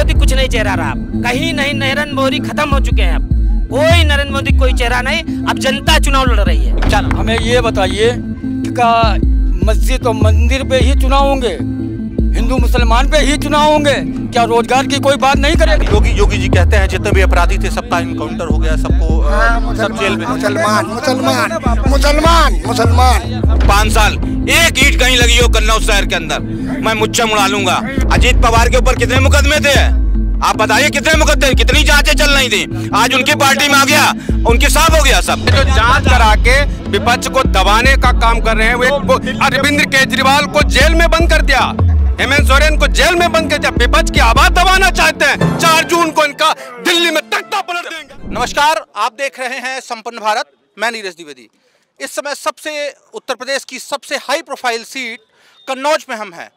मोदी कुछ नहीं चेहरा रहा, कहीं नहीं, नरेंद्र मोदी खत्म हो चुके हैं। अब कोई नरेंद्र मोदी कोई चेहरा नहीं, अब जनता चुनाव लड़ रही है। चलो हमें ये बताइए कि मस्जिद और मंदिर पे ही चुनाव होंगे, हिंदू मुसलमान पे ही चुनाव होंगे, क्या रोजगार की कोई बात नहीं करेगी? योगी जी कहते हैं जितने भी अपराधी थे सबका इनकाउंटर हो गया, सबको सब जेल में। मुसलमान 5 साल एक ईंट कहीं लगी हो कन्नौज शहर के अंदर, मैं मुच्छा मुड़ा लूंगा। अजीत पवार के ऊपर कितने मुकदमे थे? आप बताइए कितने मुकदमे, कितनी जांचें चल रही थी? आज उनकी पार्टी में आ गया, उनके साफ हो गया सब। जो जांच करा के विपक्ष को दबाने का काम कर रहे हैं, वो अरविंद केजरीवाल को जेल में बंद कर दिया, हेमंत सोरेन को जेल में बंद कर दिया, विपक्ष की आवाज दबाना चाहते हैं। 4 जून को इनका दिल्ली में तख्ता पलट देंगे। नमस्कार, आप देख रहे हैं संपन्न भारत, मैं नीरज द्विवेदी। इस समय सबसे उत्तर प्रदेश की सबसे हाई प्रोफाइल सीट कन्नौज में हम हैं।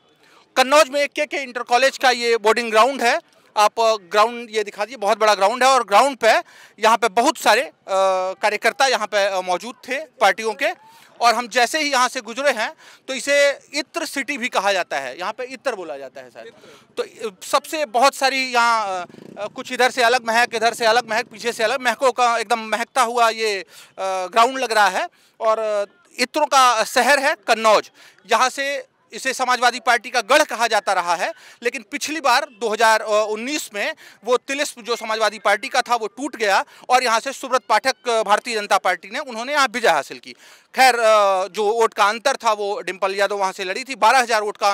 कन्नौज में के इंटर कॉलेज का ये बोर्डिंग ग्राउंड है। आप ग्राउंड ये दिखा दीजिए, बहुत बड़ा ग्राउंड है और ग्राउंड पे यहाँ पे बहुत सारे कार्यकर्ता यहाँ पे मौजूद थे पार्टियों के। और हम जैसे ही यहाँ से गुजरे हैं तो इसे इत्र सिटी भी कहा जाता है, यहाँ पे इत्र बोला जाता है शायद। तो सबसे बहुत सारी यहाँ कुछ इधर से अलग महक, इधर से अलग महक, पीछे से अलग महकों का एकदम महकता हुआ ये ग्राउंड लग रहा है। और इत्रों का शहर है कन्नौज। यहाँ से इसे समाजवादी पार्टी का गढ़ कहा जाता रहा है, लेकिन पिछली बार 2019 में वो तिलिस्म जो समाजवादी पार्टी का था वो टूट गया और यहाँ से सुब्रत पाठक भारतीय जनता पार्टी ने उन्होंने यहाँ विजय हासिल की। खैर जो वोट का अंतर था वो डिम्पल यादव वहाँ से लड़ी थी, 12,000 वोट का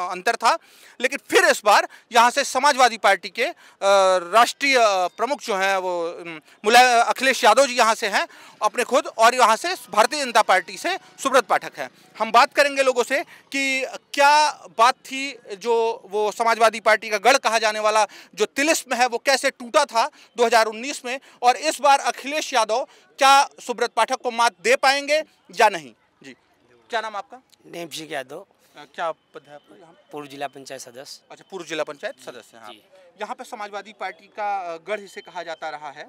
अंतर था। लेकिन फिर इस बार यहाँ से समाजवादी पार्टी के राष्ट्रीय प्रमुख जो हैं वो अखिलेश यादव जी यहाँ से हैं अपने खुद, और यहाँ से भारतीय जनता पार्टी से सुब्रत पाठक हैं। हम बात करेंगे लोगों से कि क्या बात थी, जो वो समाजवादी पार्टी का गढ़ कहा जाने वाला जो तिलिस्म है वो कैसे टूटा था 2019 में, और इस बार अखिलेश यादव क्या सुब्रत पाठक को मात दे पाएंगे या नहीं। जी, क्या नाम आपका? नेम सिंह यादव। क्या पद है आपका यहाँ? पूर्व जिला पंचायत सदस्य। अच्छा, पूर्व जिला पंचायत सदस्य हैं। यहाँ पे समाजवादी पार्टी का गढ़ इसे कहा जाता रहा है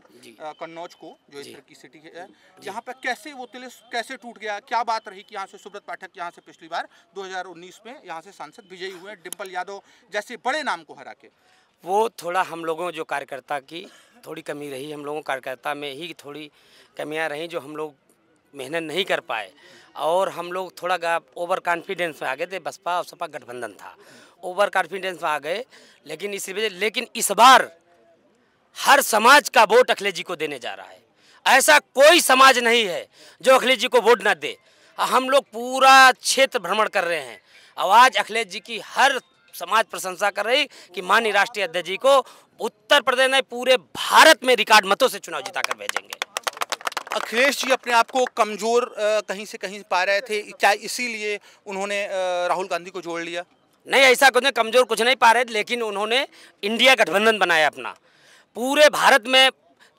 कन्नौज को, जो इस तरह की सिटी है। यहाँ पे कैसे वो तिलिस्म कैसे टूट गया, क्या बात रही कि यहाँ से सुब्रत पाठक यहाँ से पिछली बार 2019 में यहाँ से सांसद विजयी हुए डिम्पल यादव जैसे बड़े नाम को हरा के? वो थोड़ा हम लोगों जो कार्यकर्ता की थोड़ी कमी रही, हम लोगों कार्यकर्ता में ही थोड़ी कमियां रहीं जो हम लोग मेहनत नहीं कर पाए, और हम लोग थोड़ा ओवर कॉन्फिडेंस में आ गए थे। बसपा और सपा गठबंधन था, ओवर कॉन्फिडेंस में आ गए। लेकिन इस बार हर समाज का वोट अखिलेश जी को देने जा रहा है। ऐसा कोई समाज नहीं है जो अखिलेश जी को वोट ना दे। हम लोग पूरा क्षेत्र भ्रमण कर रहे हैं, आवाज़ अखिलेश जी की हर समाज प्रशंसा कर रही कि माननीय राष्ट्रीय अध्यक्ष जी को उत्तर प्रदेश में पूरे भारत में रिकॉर्ड मतों से चुनाव जिताकर भेजेंगे। अखिलेश जी अपने आप को कमजोर कहीं से कहीं पा रहे थे, क्या इसीलिए उन्होंने राहुल गांधी को जोड़ लिया? नहीं, ऐसा कुछ नहीं, कमजोर कुछ नहीं पा रहे थे, लेकिन उन्होंने इंडिया गठबंधन बनाया अपना। पूरे भारत में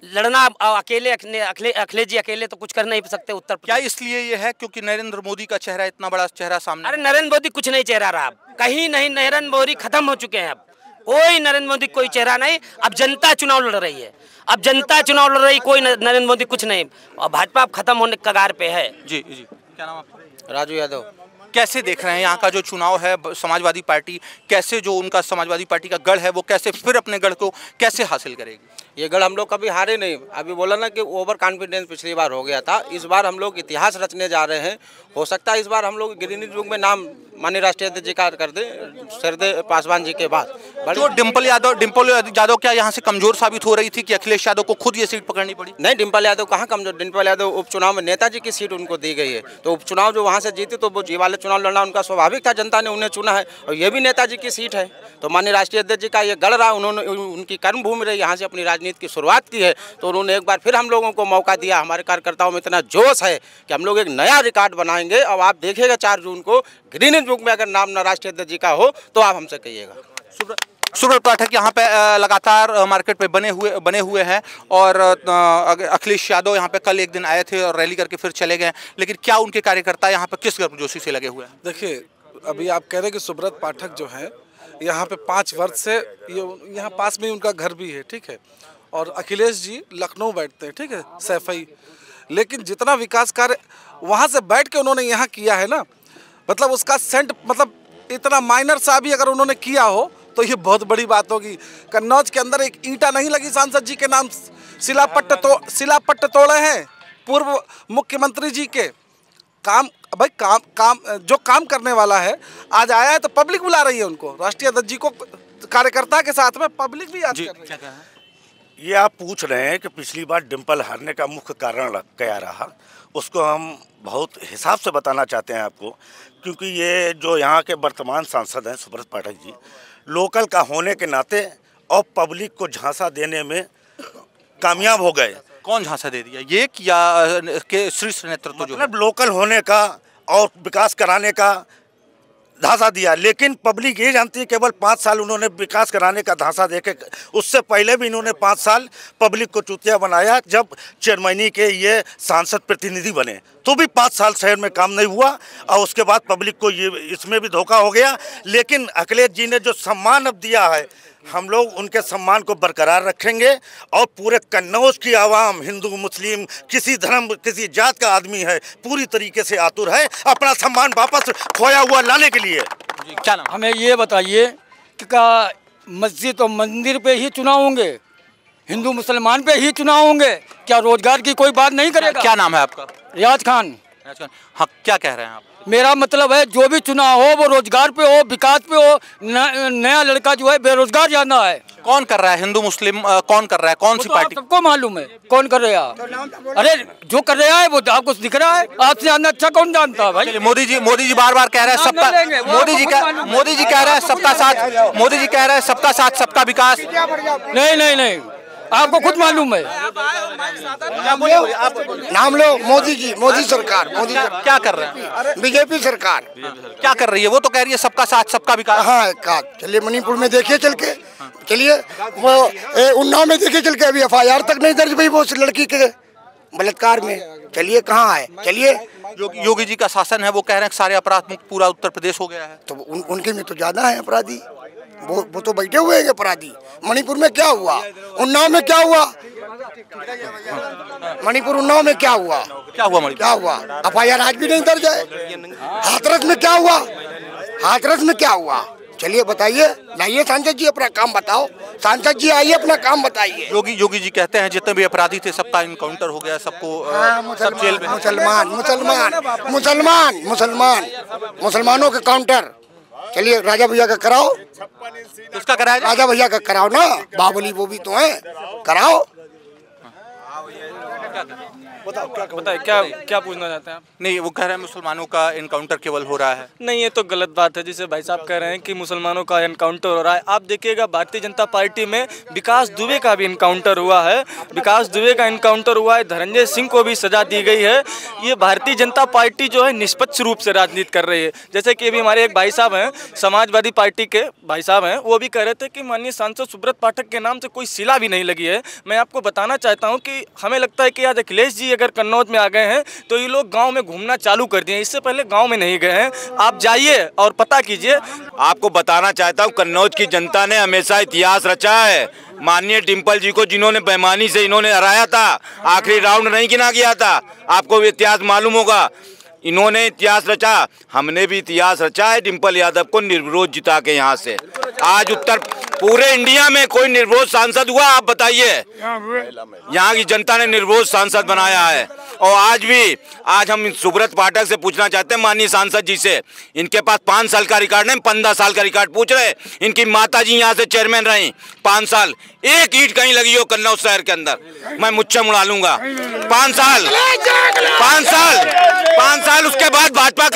लड़ना अकेले अखिलेश जी अकेले तो कुछ कर नहीं सकते उत्तर प्रदेश। क्या इसलिए ये है क्योंकि नरेंद्र मोदी का चेहरा, इतना बड़ा चेहरा सामने? अरे नरेंद्र मोदी कुछ नहीं चेहरा रहा, कहीं नहीं, नरेंद्र मोदी खत्म हो चुके हैं। अब कोई नरेंद्र मोदी कोई चेहरा नहीं, अब जनता चुनाव लड़ रही है। अब जनता चुनाव लड़ रही, कोई नरेंद्र मोदी कुछ नहीं, और भाजपा अब खत्म होने कगार पे है। जी जी, क्या नाम आपका? राजू यादव। कैसे देख रहे हैं यहाँ का जो चुनाव है, समाजवादी पार्टी कैसे, जो उनका समाजवादी पार्टी का गढ़ है वो कैसे फिर अपने गढ़ को कैसे हासिल करेगी? ये गढ़ हम लोग कभी हारे नहीं। अभी बोला ना कि ओवर कॉन्फिडेंस पिछली बार हो गया था, इस बार हम लोग इतिहास रचने जा रहे हैं। हो सकता है इस बार हम लोग गिरिनीज बुक में नाम माननीय राष्ट्रीय अध्यक्ष जी का कर दे, सरदेव पासवान जी के बाद। जो डिम्पल यादव क्या यहाँ से कमजोर साबित हो रही थी कि अखिलेश यादव को खुद ये सीट पकड़नी पड़ी? नहीं, डिम्पल यादव कहाँ कमजोर, डिम्पल यादव उपचुनाव में नेताजी की सीट उनको दी गई है, तो उपचुनाव जो वहाँ से जीते तो वो जी वाले चुनाव लड़ना उनका स्वाभाविक था, जनता ने उन्हें चुना है, और ये भी नेताजी की सीट है। तो माननीय राष्ट्रीय अध्यक्ष जी का ये गढ़ रहा, उन्होंने उनकी कर्मभूमि रही, यहाँ से अपनी राजनीति की शुरुआत की है, तो उन्होंने एक बार फिर हम लोगों को मौका दिया। हमारे कार्यकर्ताओं में इतना जोश है कि हम लोग एक नया रिकॉर्ड बनाएंगे, और आप देखिएगा 4 जून को गिनीज बुक में अगर नाम राष्ट्रीय अध्यक्ष जी का हो तो आप हमसे कहिएगा। सुब्रत पाठक यहाँ पे लगातार मार्केट पे बने हुए हैं, और अखिलेश यादव यहाँ पे कल एक दिन आए थे और रैली करके फिर चले गए, लेकिन क्या उनके कार्यकर्ता यहाँ पे किस गर्मजोशी से लगे हुए हैं? देखिए, अभी आप कह रहे हैं कि सुब्रत पाठक जो है यहाँ पे 5 वर्ष से, ये यहाँ पास में ही उनका घर भी है, ठीक है, और अखिलेश जी लखनऊ बैठते हैं, ठीक है, सैफई। लेकिन जितना विकास कार्य वहाँ से बैठ के उन्होंने यहाँ किया है ना, मतलब उसका सेंट, मतलब इतना माइनर सा भी अगर उन्होंने किया हो तो ये बहुत बड़ी बात होगी। कन्नौज के अंदर एक ईंटा नहीं लगी सांसद जी के नाम, शिलापट्ट तोड़े हैं पूर्व मुख्यमंत्री जी के। काम भाई काम जो काम करने वाला है आज आया है तो पब्लिक बुला रही है उनको। राष्ट्रीय अध्यक्ष जी को कार्यकर्ता के साथ में पब्लिक भी आज कर रही है। ये आप पूछ रहे हैं कि पिछली बार डिम्पल हारने का मुख्य कारण क्या रहा, उसको हम बहुत हिसाब से बताना चाहते हैं आपको, क्योंकि ये जो यहाँ के वर्तमान सांसद हैं सुब्रत पाठक जी, लोकल का होने के नाते और पब्लिक को झांसा देने में कामयाब हो गए। कौन झांसा दे दिया, ये या के शीर्ष नेतृत्व जो मतलब लोकल होने का और विकास कराने का धांसा दिया, लेकिन पब्लिक ये जानती है केवल 5 साल उन्होंने विकास कराने का धांसा देके, उससे पहले भी इन्होंने 5 साल पब्लिक को चूतिया बनाया। जब चेयरमैनी के ये सांसद प्रतिनिधि बने तो भी 5 साल शहर में काम नहीं हुआ और उसके बाद पब्लिक को ये इसमें भी धोखा हो गया। लेकिन अखिलेश जी ने जो सम्मान अब दिया है, हम लोग उनके सम्मान को बरकरार रखेंगे और पूरे कन्नौज की आवाम, हिंदू मुस्लिम किसी धर्म किसी जात का आदमी है, पूरी तरीके से आतुर है अपना सम्मान वापस खोया हुआ लाने के लिए। क्या नाम? हमें ये बताइए कि क्या मस्जिद और मंदिर पे ही चुनाव होंगे, हिंदू मुसलमान पे ही चुनाव होंगे, क्या रोजगार की कोई बात नहीं करेगा? क्या नाम है आपका? रियाज खान। हाँ, क्या कह रहे हैं आप? मेरा मतलब है जो भी चुनाव हो वो रोजगार पे हो, विकास पे हो। नया लड़का जो है बेरोजगार ज्यादा है। कौन कर रहा है, हिंदू मुस्लिम कौन कर रहा है, कौन सी पार्टी? सबको मालूम है कौन कर रहा है। अरे जो कर रहा है वो आपको दिख रहा है, आपसे ज्यादा अच्छा कौन जानता है भाई? मोदी जी बार-बार कह रहे हैं सबका, मोदी जी कह रहे हैं सबका साथ, मोदी जी कह रहे हैं सबका साथ सबका विकास। नहीं, आपको खुद मालूम है। नाम लो मोदी जी, मोदी सरकार। क्या कर रहे हैं? बीजेपी सरकार क्या कर रही है? वो तो कह रही है सबका साथ सबका विकास। हाँ, चलिए मणिपुर में देखिए चल के, चलिए वो उन्नाव में देखिए चल के, अभी FIR तक नहीं दर्ज हुई वो उस लड़की के बलात्कार में। चलिए कहाँ है, चलिए। योगी जी का शासन है, वो कह रहे हैं सारे अपराध मुक्त पूरा उत्तर प्रदेश हो गया है। तो उनके में तो ज्यादा है अपराधी, वो तो बैठे हुए हैं अपराधी। मणिपुर में क्या हुआ, उन्नाव में क्या हुआ, मणिपुर उन्नाव में क्या हुआ, क्या हुआ? FIR आज भी नहीं दर्ज है। हाथरस में क्या हुआ, हाथरस में क्या हुआ? चलिए बताइए, लाइए सांसद जी अपना काम बताओ, सांसद जी आइए अपना काम बताइए। योगी जी कहते हैं जितने भी अपराधी थे सबका इनकाउंटर हो गया, सबको सब जेल में। मुसलमानों के काउंटर। चलिए राजा भैया का कराओ। किसका कराया? राजा भैया का कराओ ना, बाहुबली वो भी तो है, कराओ। बताइए क्या पूछना चाहते हैं आप? नहीं, वो कह रहे हैं मुसलमानों का इनकाउंटर केवल हो रहा है। नहीं, ये तो गलत बात है। जिसे भाई साहब कह रहे हैं कि मुसलमानों का इनकाउंटर हो रहा है, आप देखिएगा भारतीय जनता पार्टी में विकास दुबे का भी इनकाउंटर हुआ है। विकास दुबे का इनकाउंटर हुआ है, धनंजय सिंह को भी सजा दी गई है। ये भारतीय जनता पार्टी जो है निष्पक्ष रूप से राजनीति कर रही है। जैसे कि अभी हमारे एक भाई साहब हैं, समाजवादी पार्टी के भाई साहब हैं, वो भी कह रहे थे कि माननीय सांसद सुब्रत पाठक के नाम से कोई शिला भी नहीं लगी है। मैं आपको बताना चाहता हूँ कि हमें लगता है कि आज अखिलेश जी अगर कन्नौज में आ गए हैं तो ये लोग गांव में घूमना चालू कर दिए, इससे पहले गांव में नहीं गए हैं। आप जाइए और पता कीजिए। आपको बताना चाहता हूं कन्नौज की जनता ने हमेशा इतिहास रचा है। माननीय डिम्पल जी को जिन्होंने बेईमानी से इन्होंने हराया था, आखिरी राउंड नहीं गिना गया था, आपको भी इतिहास मालूम होगा। इन्होंने इतिहास रचा, हमने भी इतिहास रचा है। डिम्पल यादव को निर्विरोध जिता के यहाँ से आज उत्तर पूरे इंडिया में कोई निर्विरोध सांसद हुआ, आप बताइए? यहाँ की जनता ने निर्विरोध सांसद बनाया है। और आज हम सुब्रत पाठक से पूछना चाहते हैं, माननीय सांसद जी से, इनके पास 5 साल का रिकॉर्ड नहीं 15 साल का रिकॉर्ड पूछ रहे। इनकी माता जी यहाँ से चेयरमैन रही 5 साल, एक ईंट कहीं लगी हो कन्नौज शहर के अंदर मैं मुच्छे मुड़ा लूंगा। 5 साल उसके बाद भाजपा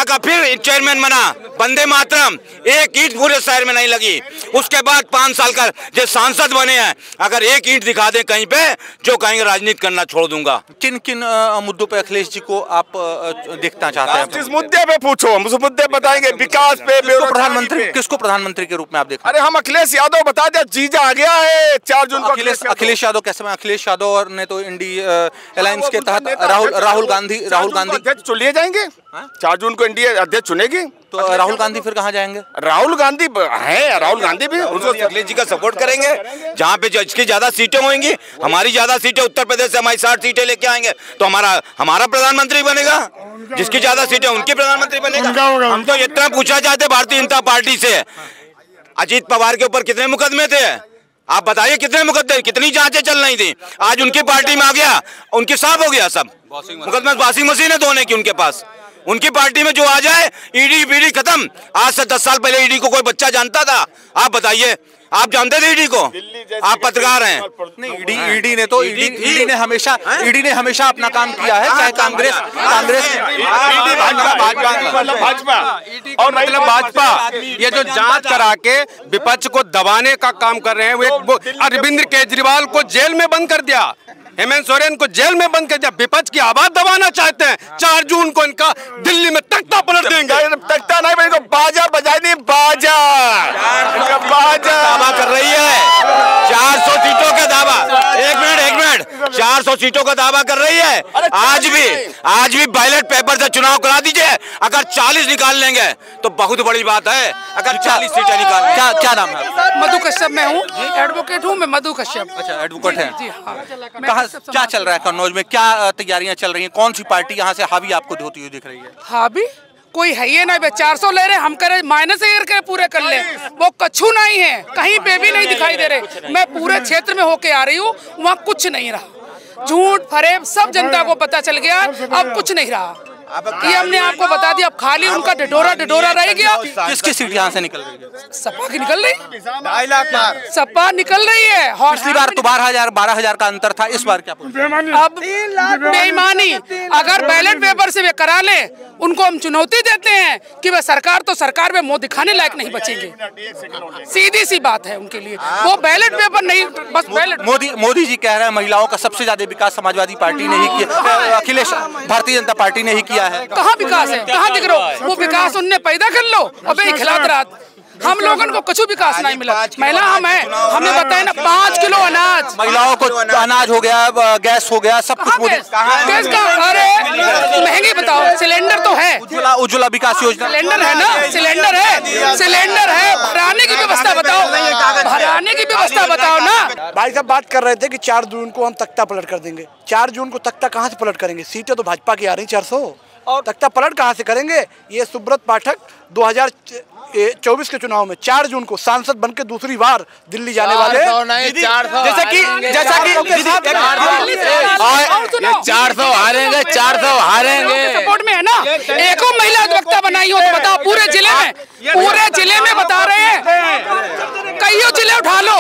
का फिर चेयरमैन बना, वंदे मातरम, एक ईंट पूरे शहर में नहीं लगी। उसके बाद 5 साल का जो सांसद बने हैं, अगर एक ईंट दिखा दें कहीं पे, जो कहेंगे राजनीति करना छोड़ दूंगा। किन किन मुद्दों पे अखिलेश जी को आप देखना चाहते हैं? जिस मुद्दे पे पूछो हम उस मुद्दे बताएंगे। विकास पे, किसको प्रधानमंत्री के रूप में आप देखते? अरे हम अखिलेश यादव बता दे, जीजा आ गया है 4 जून को। अखिलेश यादव कैसे? अखिलेश यादव ने तो इंडी अलायंस के तहत राहुल गांधी लिए जाएंगे। 4 जून को एनडीए अध्यक्ष चुनेगी। तो राहुल गांधी फिर कहाँ जाएंगे? राहुल गांधी है, राहुल गांधी भी उनको अखिलेश जी का सपोर्ट करेंगे। जहाँ पे जिसकी ज्यादा सीटें होंगी, हमारी ज्यादा सीटें उत्तर प्रदेश से हमारी 60 सीटें लेके आएंगे तो हमारा प्रधानमंत्री बनेगा। जिसकी ज्यादा सीटें उनकी प्रधानमंत्री बनेगा। हम तो इतना पूछा जाते भारतीय जनता पार्टी से, अजीत पवार के ऊपर कितने मुकदमे थे? आप बताइए कितने मुकदमे, कितनी जांचें चल रही थी? आज उनकी पार्टी में आ गया, उनकी साफ हो गया सब मुकदमे। वॉशिंग मशीन है धोने की उनके पास। उनकी पार्टी में जो आ जाए ईडी पीडी खत्म। आज से 10 साल पहले ईडी को कोई बच्चा जानता था? आप बताइए, आप जानते थे ईडी को? आप पत्रकार हैं। नहीं, ईडी ने हमेशा अपना काम किया है, चाहे कांग्रेस भाजपा ये जो जांच करा के विपक्ष को दबाने का काम कर रहे हैं। वो अरविंद केजरीवाल को जेल में बंद कर दिया, हेमंत सोरेन को जेल में बंद कर दिया। विपक्ष की आवाज दबाना चाहते हैं। 4 जून को इनका दिल्ली में तख्ता पलट देंगे। तख्ता नहीं, इनको बाजा बजाई नहीं, बाजा दावा कर रही है 400 सीटों का दावा। एक मिनट 400 सीटों का दावा कर रही है। आज भी बैलेट पेपर से चुनाव करा दीजिए। अगर 40 निकाल लेंगे तो बहुत बड़ी बात है। अगर 40 सीटें निकाल, क्या नाम है? मधु कश्यप मैं हूँ, एडवोकेट हूँ मैं, मधु कश्यप। अच्छा, एडवोकेट है। जी हाँ। कहाँ क्या चल रहा है कन्नौज में? क्या तैयारियां चल रही हैं? कौन सी पार्टी यहाँ से हावी आपको होती हुई दिख रही है? हावी कोई है ही नहीं। 400 ले रहे, हम करे माइनस के पूरे कर ले। वो कछु नहीं है, कहीं पे भी नहीं दिखाई दे रहे। मैं पूरे क्षेत्र में होके आ रही हूँ, वहाँ कुछ नहीं रहा। झूठ फरेब सब जनता को पता चल गया, अब कुछ नहीं रहा। ये हमने आपको बता दिया। अब खाली उनका ढिढोरा रह गया। किसकी सीट यहाँ से निकल रही है? सपा की निकल रही, 2.5 लाख सपा निकल रही है। पिछली बार तो 12,000 का अंतर था, इस बार क्या? अब बेईमानी। अगर बैलेट पेपर से वे करा ले, उनको हम चुनौती देते हैं कि वह सरकार में मुंह दिखाने लायक नहीं बचेंगे। सीधी सी बात है उनके लिए। वो बैलेट पेपर नहीं, बस बैलेट। मोदी जी कह रहे हैं महिलाओं का सबसे ज्यादा विकास समाजवादी पार्टी ने ही किया, अखिलेश भारतीय जनता पार्टी ने ही किया है। कहाँ विकास है? कहाँ दिख रहा? वो विकास उनने पैदा कर लो, अबे खिलात रात। हम लोगों को कुछ विकास नहीं मिला। महिला हम है, हमें बताए ना 5 किलो अनाज, महिलाओं को अनाज हो गया, गैस हो गया, सब कुछ। गैस का अरे महंगी बताओ। सिलेंडर तो है, उज्ज्वला विकास योजना सिलेंडर है ना, सिलेंडर है। भराने की व्यवस्था बताओ, भराने की व्यवस्था बताओ ना। भाई साहब बात कर रहे थे कि 4 जून को हम तख्ता पलट कर देंगे। 4 जून को तख्ता कहाँ से पलट करेंगे? सीटें तो भाजपा की आ रही 400, और तख्ता पलट कहाँ से करेंगे? ये सुब्रत पाठक 2024 के चुनाव में 4 जून को सांसद बनकर दूसरी बार दिल्ली जाने वाले। जैसा कि 400 हारेंगे सपोर्ट में है ना। एक महिला अधिवक्ता बनाई हो तो बताओ पूरे जिले में बता रहे हैं। कई जिले उठा लो,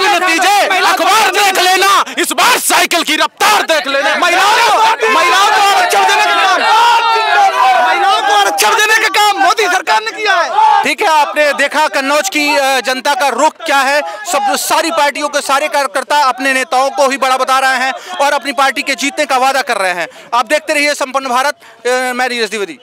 नतीजे अखबार देख लेना, इस बार साइकिल की रफ्तार देख लेना। महिलाओं को आरक्षण देने का काम मोदी सरकार ने किया है। ठीक है, आपने देखा कन्नौज की जनता का रुख क्या है। सब सारी पार्टियों के सारे कार्यकर्ता अपने नेताओं को ही बड़ा बता रहे हैं और अपनी पार्टी के जीतने का वादा कर रहे हैं। आप देखते रहिए संपन्न भारत। मैं नीरज द्विवेदी।